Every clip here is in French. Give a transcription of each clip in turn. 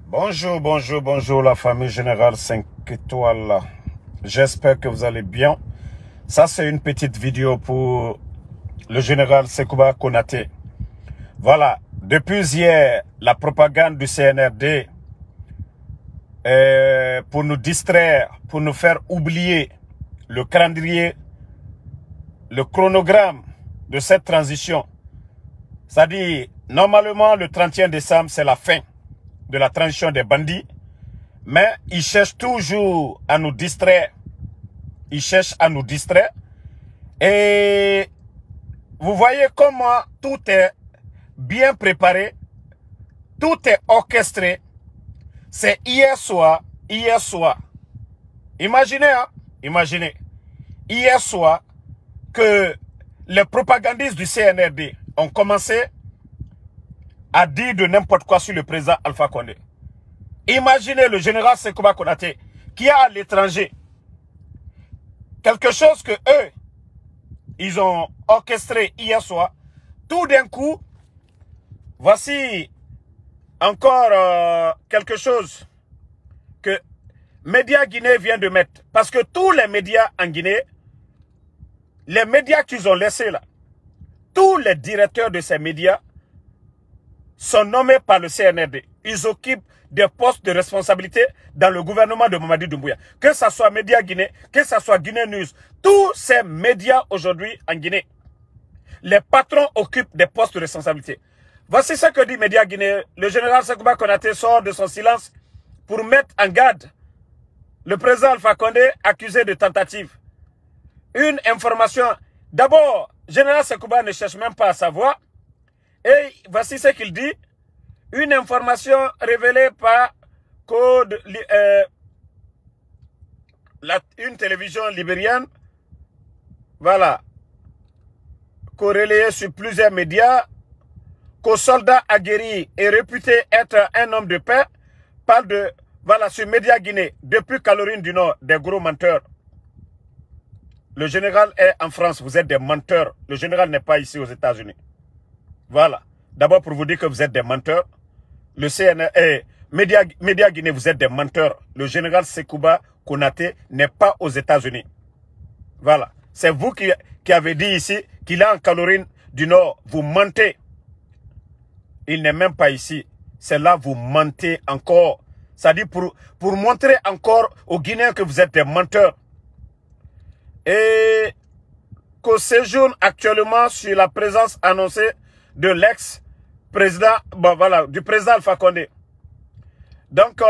Bonjour, bonjour, bonjour la famille Générale 5 étoiles. J'espère que vous allez bien. Ça, c'est une petite vidéo pour le général Sekouba Konaté. Voilà, depuis hier, la propagande du CNRD pour nous distraire, pour nous faire oublier le calendrier, le chronogramme de cette transition. C'est-à-dire, normalement, le 31 décembre, c'est la fin de la transition des bandits, mais ils cherchent toujours à nous distraire. Ils cherchent à nous distraire. Et vous voyez comment tout est bien préparé, tout est orchestré. C'est hier soir. Imaginez, hein, imaginez. Hier soir, que les propagandistes du CNRD ont commencé à dire de n'importe quoi sur le président Alpha Condé. Imaginez le général Sekouba Konaté qui a à l'étranger quelque chose que eux, ils ont orchestré hier soir. Tout d'un coup, voici encore quelque chose que Média Guinée vient de mettre. Parce que tous les médias en Guinée, les médias qu'ils ont laissés là, tous les directeurs de ces médias sont nommés par le CNRD. Ils occupent des postes de responsabilité dans le gouvernement de Mamadi Doumbouya. Que ce soit Média Guinée, que ce soit Guinée News, tous ces médias aujourd'hui en Guinée, les patrons occupent des postes de responsabilité. Voici ce que dit Média Guinée. Le général Sekouba Konaté sort de son silence pour mettre en garde le président Alpha Condé accusé de tentative. Une information. D'abord, général Sekouba ne cherche même pas à savoir. Et voici ce qu'il dit. Une information révélée par Code, une télévision libérienne. Voilà. Corrélée sur plusieurs médias. Qu'au soldat aguerri est réputé être un homme de paix. Parle de, voilà, sur Média Guinée. Depuis Cameroun du Nord, des gros menteurs. Le général est en France, vous êtes des menteurs. Le général n'est pas ici aux États-Unis. Voilà. D'abord pour vous dire que vous êtes des menteurs. Le CNR, Média Guinée, vous êtes des menteurs. Le général Sekouba Konaté n'est pas aux États-Unis. Voilà. C'est vous qui avez dit ici qu'il est en Cameroun du Nord. Vous mentez. Il n'est même pas ici. C'est là vous mentez encore. C'est-à-dire pour montrer encore aux Guinéens que vous êtes des menteurs. Et qu'au séjourne actuellement sur la présence annoncée de l'ex-président, bon, voilà, du président Alpha Condé. Donc,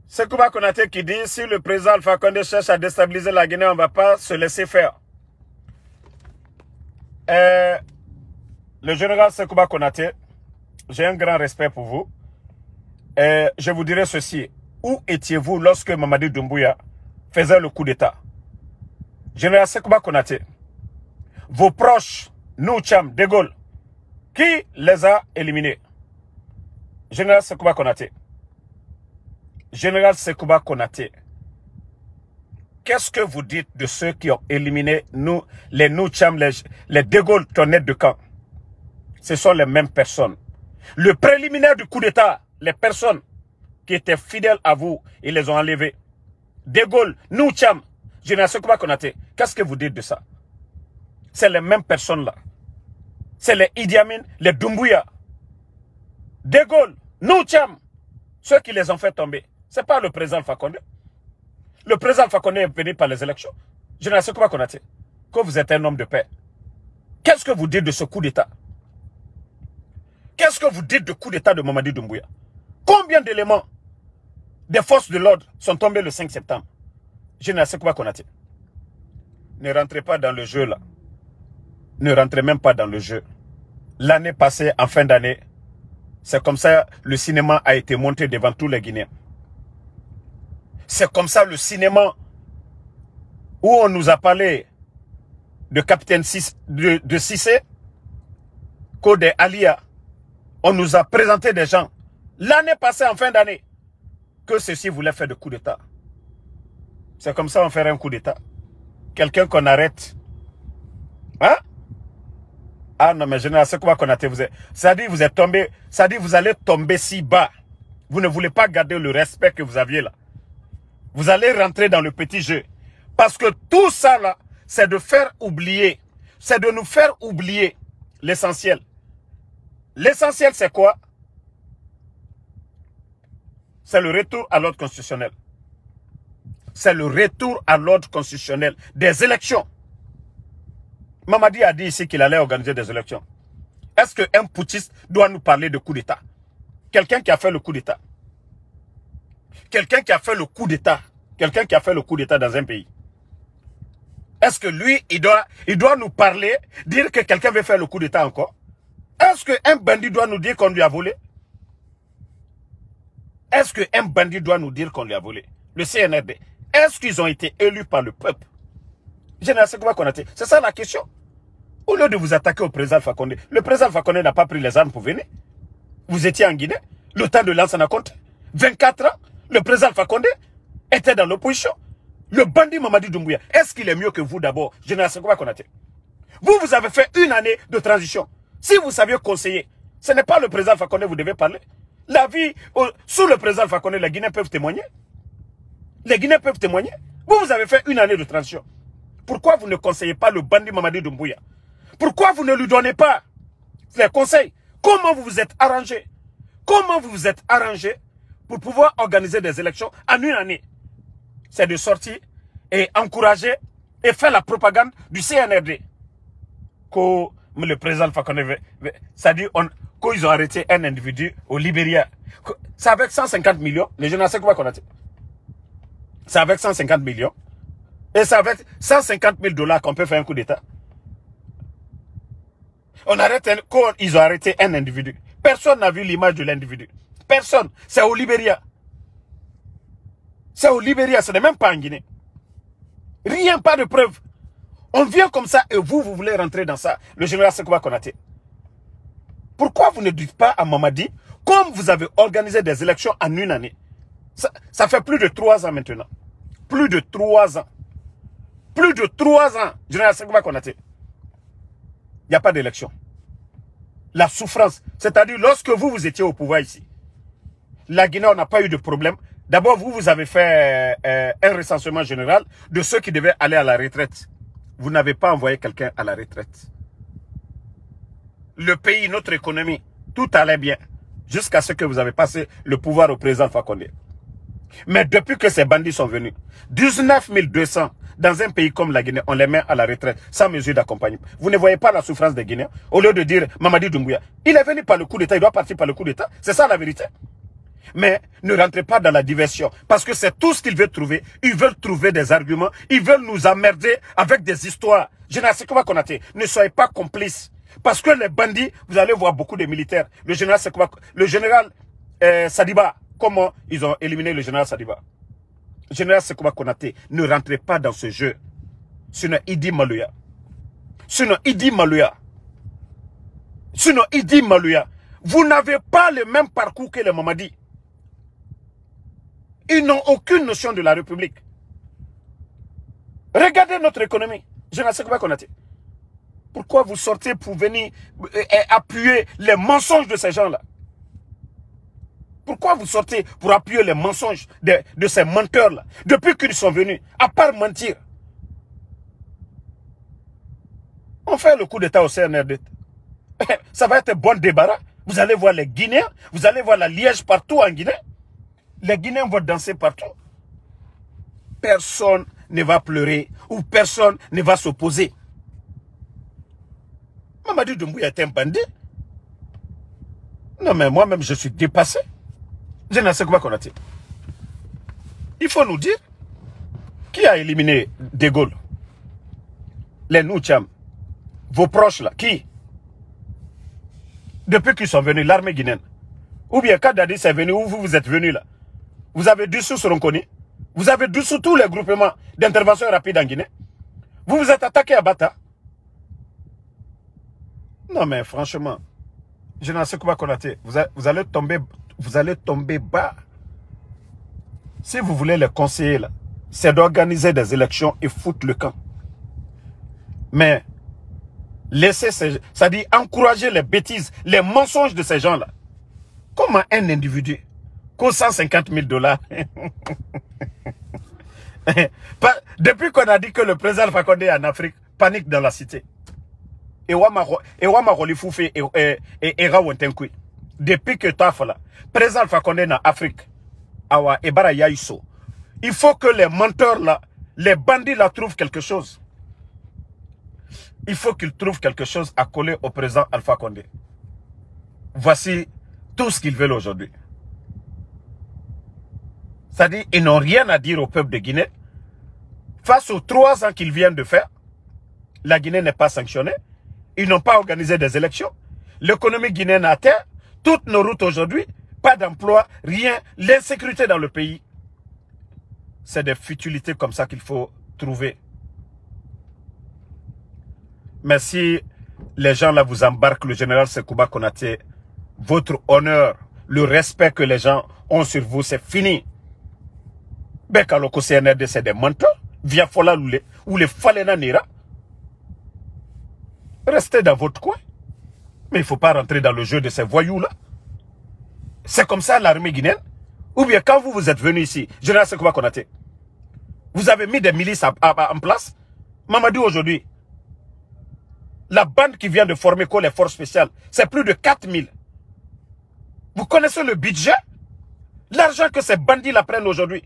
Sekouba Konaté qui dit, si le président Alpha Condé cherche à déstabiliser la Guinée, on ne va pas se laisser faire. Le général Sekouba Konaté, j'ai un grand respect pour vous. Je vous dirai ceci. Où étiez-vous lorsque Mamadi Doumbouya faisait le coup d'État? Général Sekouba Konaté, vos proches, nous, Tcham, De Gaulle, qui les a éliminés? Général Sekouba Konaté. Général Sekouba Konaté, qu'est-ce que vous dites de ceux qui ont éliminé nous, les nous, Tcham, les De Gaulle, tonnettes de camp? Ce sont les mêmes personnes. Le préliminaire du coup d'État, les personnes qui étaient fidèles à vous, ils les ont enlevés. De Gaulle, nous, Tcham, Général Sekouba Konaté, qu'est-ce que vous dites de ça? C'est les mêmes personnes-là. C'est les Idi Amin, les Doumbouya. De Gaulle, nous, Tcham, ceux qui les ont fait tomber. Ce n'est pas le président Alpha Condé. Le président Alpha Condé est venu par les élections. Général Sekouba Konaté, que vous êtes un homme de paix. Qu'est-ce que vous dites de ce coup d'État? Qu'est-ce que vous dites du coup d'État de Mamadi Doumbouya? Combien d'éléments des forces de l'ordre sont tombés le 5 septembre? Général Sekouba Konaté, ne rentrez pas dans le jeu là. Ne rentrez même pas dans le jeu. L'année passée, en fin d'année, c'est comme ça le cinéma a été monté devant tous les Guinéens. C'est comme ça le cinéma où on nous a parlé de capitaine de Cissé, Code Alia. On nous a présenté des gens, l'année passée, en fin d'année, que ceux-ci voulaient faire de coup d'État. C'est comme ça on fait un coup d'État. Quelqu'un qu'on arrête. Hein? Ah non, mais Général Sekouba Konaté, ça dit vous êtes tombé, ça dit vous allez tomber si bas. Vous ne voulez pas garder le respect que vous aviez là. Vous allez rentrer dans le petit jeu. Parce que tout ça là, c'est de faire oublier, c'est de nous faire oublier l'essentiel. L'essentiel c'est quoi? C'est le retour à l'ordre constitutionnel. C'est le retour à l'ordre constitutionnel des élections. Mamadi a dit ici qu'il allait organiser des élections. Est-ce qu'un putschiste doit nous parler de coup d'État? Quelqu'un qui a fait le coup d'État. Quelqu'un qui a fait le coup d'État. Quelqu'un qui a fait le coup d'État dans un pays. Est-ce que lui, il doit nous parler, dire que quelqu'un veut faire le coup d'État encore? Est-ce qu'un bandit doit nous dire qu'on lui a volé? Est-ce qu'un bandit doit nous dire qu'on lui a volé? Le CNRD. Est-ce qu'ils ont été élus par le peuple? Général Sekouba Konaté, c'est ça la question. Au lieu de vous attaquer au président Alpha Condé, le président Alpha Condé n'a pas pris les armes pour venir. Vous étiez en Guinée, le temps de Lansana Conté. 24 ans, le président Alpha Condé était dans l'opposition. Le bandit Mamadi Doumbouya, est-ce qu'il est mieux que vous d'abord, Général Sekouba Konaté? Vous avez fait une année de transition. Si vous saviez conseiller, ce n'est pas le président Alpha Condé vous devez parler. La vie, sous le président Alpha Condé, les Guinéens peuvent témoigner. Les Guinéens peuvent témoigner. Vous avez fait une année de transition. Pourquoi vous ne conseillez pas le bandit Mamadi Doumbouya? Pourquoi vous ne lui donnez pas les conseils? Comment vous vous êtes arrangé? Comment vous vous êtes arrangé pour pouvoir organiser des élections en une année? C'est de sortir et encourager et faire la propagande du CNRD. Que le président Alpha Condé, ça dit qu'ils ont arrêté un individu au Libéria. C'est avec 150 millions, les jeunes Sekouba Konaté. C'est avec 150 millions. Et c'est avec 150 000 $ qu'on peut faire un coup d'État. Ils ont arrêté un individu. Personne n'a vu l'image de l'individu. Personne. C'est au Libéria. C'est au Libéria, ce n'est même pas en Guinée. Rien, pas de preuve. On vient comme ça et vous voulez rentrer dans ça. Le général Sekouba Konaté. Pourquoi vous ne dites pas à Mamadi, comme vous avez organisé des élections en une année, ça fait plus de 3 ans maintenant. Plus de 3 ans. Plus de 3 ans, Général Sekouba Konaté. Il n'y a pas d'élection. La souffrance, c'est-à-dire lorsque vous étiez au pouvoir ici, la Guinée, on n'a pas eu de problème. D'abord, vous avez fait un recensement général de ceux qui devaient aller à la retraite. Vous n'avez pas envoyé quelqu'un à la retraite. Le pays, notre économie, tout allait bien. Jusqu'à ce que vous avez passé le pouvoir au président Alpha Condé. Mais depuis que ces bandits sont venus, 19 200 dans un pays comme la Guinée, on les met à la retraite sans mesure d'accompagnement. Vous ne voyez pas la souffrance des Guinéens? Au lieu de dire Mamadi Doumbouya, il est venu par le coup d'État, il doit partir par le coup d'État. C'est ça la vérité. Mais ne rentrez pas dans la diversion. Parce que c'est tout ce qu'ils veulent trouver. Ils veulent trouver des arguments. Ils veulent nous emmerder avec des histoires. Général Sekouba Konaté, ne soyez pas complices. Parce que les bandits, vous allez voir beaucoup de militaires. Le général Sadiba, comment ils ont éliminé le général Sadiba? Le général Sekouba Konaté, ne rentrez pas dans ce jeu. Sinon, Idi Malouya. Sinon, Idi Malouya. Sinon, Idi Malouya. Vous n'avez pas le même parcours que les Mamadi. Ils n'ont aucune notion de la République. Regardez notre économie. Général Sekouba Konaté. Pourquoi vous sortez pour venir appuyer les mensonges de ces gens-là? Pourquoi vous sortez pour appuyer les mensonges de ces menteurs-là? Depuis qu'ils sont venus, à part mentir. On fait le coup d'État au CNRD. Ça va être un bon débarras. Vous allez voir les Guinéens, vous allez voir la liège partout en Guinée. Les Guinéens vont danser partout. Personne ne va pleurer ou personne ne va s'opposer. Mamadi Doumbouya est un bandit. Non mais moi-même je suis dépassé. Je ne sais pas qu'on a dit. Il faut nous dire qui a éliminé De Gaulle. Les Noucham. Vos proches là, qui? Depuis qu'ils sont venus, l'armée guinéenne. Ou bien quand Dadi est venu, où vous êtes venus là? Vous avez dissous Soronkoni. Vous avez dissous tous les groupements d'intervention rapide en Guinée. Vous vous êtes attaqué à Bata. Non mais franchement, je n'en sais pas qu'on a dit. Vous allez tomber bas. Si vous voulez les conseiller là, c'est d'organiser des élections et foutre le camp. Mais laisser c'est-à-dire encourager les bêtises, les mensonges de ces gens-là. Comment un individu, qu'aux 150 000 $, depuis qu'on a dit que le président Alpha Condé en Afrique panique dans la cité. Et Wamaroli Foufé et Rawentenkui. Depuis que Tafala, président Alpha Condé en Afrique, Awa Ebara Yaïso, il faut que les menteurs là, les bandits là trouvent quelque chose. Il faut qu'ils trouvent quelque chose à coller au président Alpha Condé. Voici tout ce qu'ils veulent aujourd'hui. C'est-à-dire, ils n'ont rien à dire au peuple de Guinée. Face aux 3 ans qu'ils viennent de faire, la Guinée n'est pas sanctionnée. Ils n'ont pas organisé des élections. L'économie guinéenne à terre. Toutes nos routes aujourd'hui, pas d'emploi, rien, l'insécurité dans le pays. C'est des futilités comme ça qu'il faut trouver. Mais si les gens là vous embarquent, le général Sekouba Konaté, votre honneur, le respect que les gens ont sur vous, c'est fini. Bekaloko CNRD, c'est des menteurs. Via Fola ou les Falena Nera. Restez dans votre coin. Mais il ne faut pas rentrer dans le jeu de ces voyous-là. C'est comme ça l'armée guinéenne. Ou bien quand vous êtes venu ici, général Sekouba Konaté, vous avez mis des milices en place. Mamadou aujourd'hui, la bande qui vient de former les forces spéciales, c'est plus de 4000. Vous connaissez le budget? L'argent que ces bandits la prennent aujourd'hui.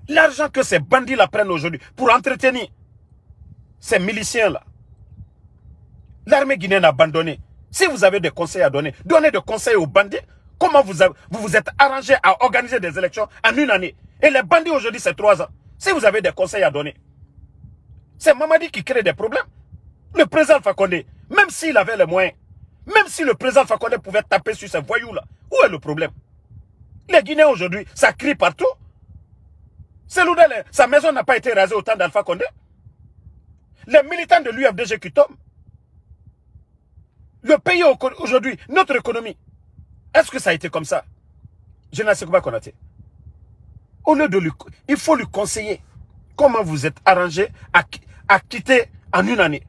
L'argent que ces bandits la prennent aujourd'hui pour entretenir ces miliciens-là. L'armée guinéenne a abandonné. Si vous avez des conseils à donner, donnez des conseils aux bandits. Comment vous êtes arrangé à organiser des élections en une année? Et les bandits aujourd'hui, c'est 3 ans. Si vous avez des conseils à donner. C'est Mamadi qui crée des problèmes. Le président Alpha Condé, même s'il avait les moyens, même si le président Alpha Condé pouvait taper sur ces voyous-là, où est le problème? Les Guinéens aujourd'hui, ça crie partout. Sa maison n'a pas été rasée au temps d'Alpha Condé. Les militants de l'UFDG qui tombent. Le pays aujourd'hui, notre économie, est-ce que ça a été comme ça? Général Sekouba Konaté. Au lieu de lui, il faut lui conseiller comment vous êtes arrangé à quitter en une année.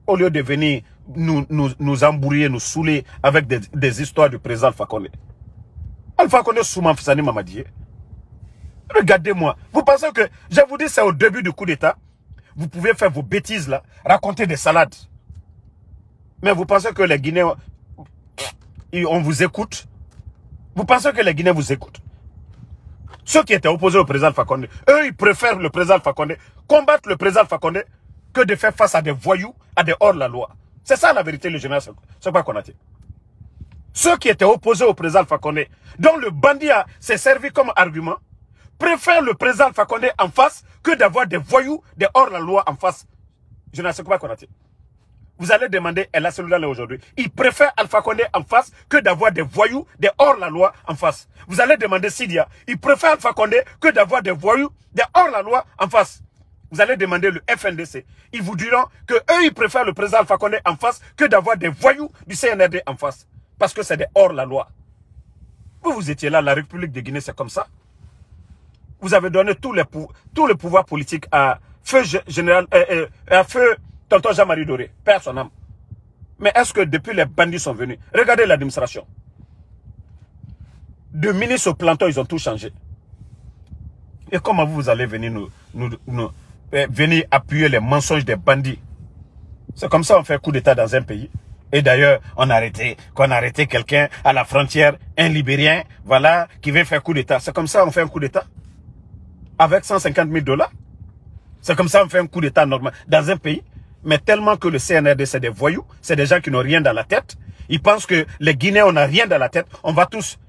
Au lieu de venir nous embrouiller, nous saouler avec des histoires du président Alpha Condé. Alpha Condé Souman Fissani Mamadi. Regardez-moi. Vous pensez que, je vous dis, c'est au début du coup d'État. Vous pouvez faire vos bêtises là, raconter des salades. Mais vous pensez que les Guinéens, on vous écoute? Vous pensez que les Guinéens vous écoutent? Ceux qui étaient opposés au président Alpha Condé, eux, ils préfèrent le président Alpha Condé, combattre le président Alpha Condé, que de faire face à des voyous, à des hors-la-loi. C'est ça la vérité, le général Sekouba Konaté. Ceux qui étaient opposés au président Alpha Condé, dont le bandit s'est servi comme argument, préfèrent le président Alpha Condé en face que d'avoir des voyous, des hors-la-loi en face. Général Sekouba Konaté. Vous allez demander El Asseloula aujourd'hui. Il préfère Alpha Condé en face que d'avoir des voyous, des hors-la-loi en face. Vous allez demander Sidia. Il préfère Alpha Condé que d'avoir des voyous, des hors-la-loi en face. Vous allez demander le FNDC. Ils vous diront que eux, ils préfèrent le président Alpha Condé en face que d'avoir des voyous du CNRD en face. Parce que c'est des hors-la-loi. Vous étiez là, la République de Guinée, c'est comme ça. Vous avez donné tout le pouvoir politique à feu général, à feu tonton Jean-Marie Doré, père son âme. Mais est-ce que depuis les bandits sont venus, regardez l'administration. De ministre au planton, ils ont tout changé. Et comment vous allez venir venir appuyer les mensonges des bandits? C'est comme ça qu'on fait coup d'État dans un pays. Et d'ailleurs, qu'on a arrêté quelqu'un à la frontière, un Libérien, voilà, qui vient faire coup d'État. C'est comme ça qu'on fait un coup d'État? Avec 150 000 $? C'est comme ça qu'on fait un coup d'État normal dans un pays? Mais tellement que le CNRD, c'est des voyous, c'est des gens qui n'ont rien dans la tête. Ils pensent que les Guinéens, on n'a rien dans la tête. On va tous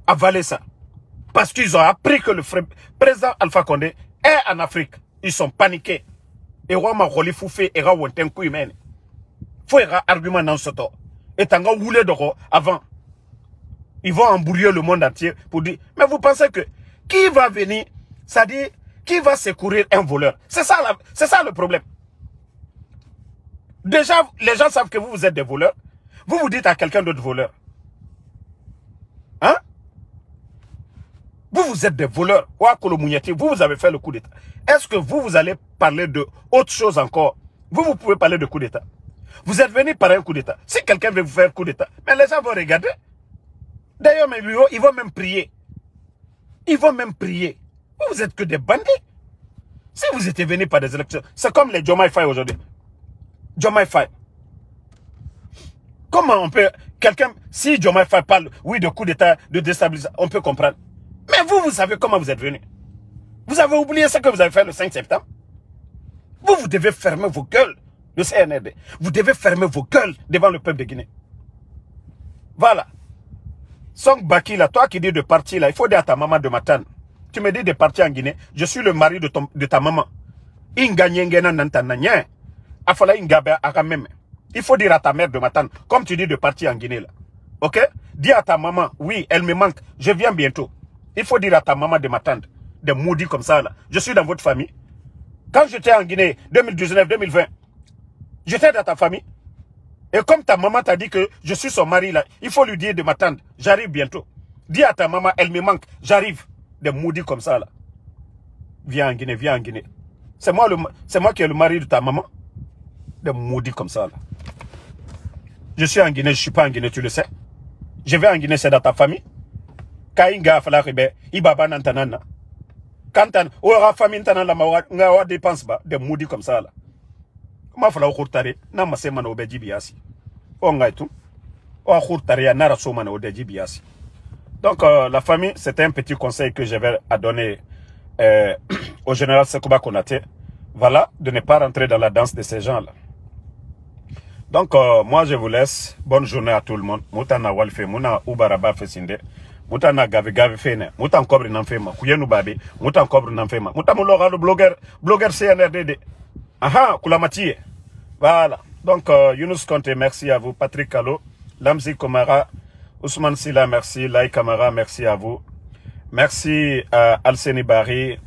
avaler ça. Parce qu'ils ont appris que le président Alpha Condé est en Afrique. Ils sont paniqués. Et Wama Roli Foufé, et Rawentenkou Imen. Faut un argument dans ce temps. Et Tanga Woulé Doro avant. Ils vont embrouiller le monde entier pour dire, mais vous pensez que qui va venir, c'est-à-dire, qui va secourir un voleur? C'est ça le problème. Déjà, les gens savent que vous êtes des voleurs. Vous vous dites à quelqu'un d'autre voleur. Hein? Vous vous êtes des voleurs. Vous avez fait le coup d'État. Est-ce que vous allez parler de autre chose encore? Vous pouvez parler de coup d'État. Vous êtes venu par un coup d'État. Si quelqu'un veut vous faire un coup d'État, mais les gens vont regarder. D'ailleurs, ils vont même prier. Ils vont même prier. Vous êtes que des bandits. Si vous étiez venus par des élections, c'est comme les Diomaye Faye aujourd'hui. Diomaye Faye. Comment on peut... Si Diomaye Faye parle, oui, de coup d'État, de déstabilisation, on peut comprendre. Mais vous savez comment vous êtes venus. Vous avez oublié ce que vous avez fait le 5 septembre. Vous devez fermer vos gueules, le CNRD. Vous devez fermer vos gueules devant le peuple de Guinée. Voilà. Song Baki, là, toi qui dis de partir, là, il faut dire à ta maman de Matane. Tu me dis de partir en Guinée. Je suis le mari de ta maman. Il faut dire à ta mère de Matane, comme tu dis de partir en Guinée, là. Ok? Dis à ta maman, oui, elle me manque. Je viens bientôt. Il faut dire à ta maman de Matane, des maudits comme ça, là. Je suis dans votre famille. Quand j'étais en Guinée, 2019-2020, j'étais dans ta famille. Et comme ta maman t'a dit que je suis son mari là, il faut lui dire de m'attendre. J'arrive bientôt. Dis à ta maman, elle me manque. J'arrive. Des maudits comme ça là. Viens en Guinée, viens en Guinée. C'est moi qui est le mari de ta maman. Des maudits comme ça là. Je suis en Guinée, je suis pas en Guinée, tu le sais. Je vais en Guinée, c'est dans ta famille. Kainga falaribe, ibaba nantanana. Quand on aura famille nantanana, on aura dépense ba, des maudits comme ça là. Ma fala khurtare na masema na obeji biasi o ngaitu o khurtare ya nara soma na obeji biasi. Donc la famille, c'était un petit conseil que j'avais à donner au général Sekouba Konaté, voilà, de ne pas rentrer dans la danse de ces gens là. Donc moi je vous laisse, bonne journée à tout le monde. Mutana walfe muna ubaraba fesinde mutana gavi fene mutan kobri nanfema kuyenu babe mutan kobri nanfema mutamuloga le blogueur CNRD. Aha kulamatiye. Voilà. Donc, Younous Conté, merci à vous. Patrick Kalo, Lamzi Komara, Ousmane Silla, merci. Laï Kamara, merci à vous. Merci à Alseni Bari.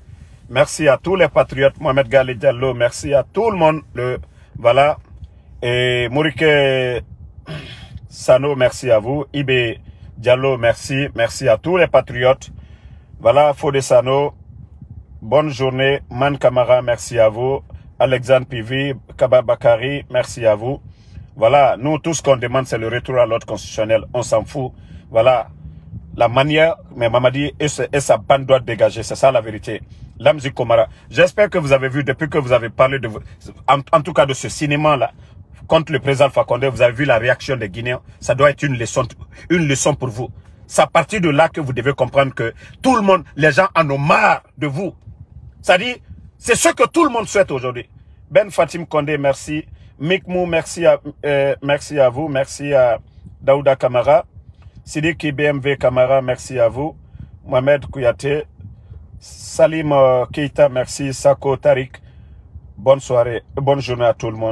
Merci à tous les patriotes. Mohamed Gali Diallo, merci à tout le monde. Voilà. Et Mourike Sano, merci à vous. Ibe Diallo, merci. Merci à tous les patriotes. Voilà, Fodé Sano. Bonne journée. Man Kamara, merci à vous. Alexandre Pivi, Kaba Bakari, merci à vous. Voilà, nous, tout ce qu'on demande, c'est le retour à l'ordre constitutionnel. On s'en fout. Voilà, la manière, mais Mamadi et sa bande doit dégager. C'est ça la vérité. Lamzi Komara, j'espère que vous avez vu, depuis que vous avez parlé de, en tout cas de ce cinéma-là, contre le président Alpha Condé, vous avez vu la réaction des Guinéens. Ça doit être une leçon pour vous. C'est à partir de là que vous devez comprendre que tout le monde, les gens en ont marre de vous. C'est-à-dire, c'est ce que tout le monde souhaite aujourd'hui. Ben Fatim Condé, merci. Mikmou, merci à vous. Merci à Daouda Kamara. Sidiki BMV Kamara, merci à vous. Mohamed Kouyaté. Salim Keita, merci. Sako Tariq. Bonne soirée, bonne journée à tout le monde.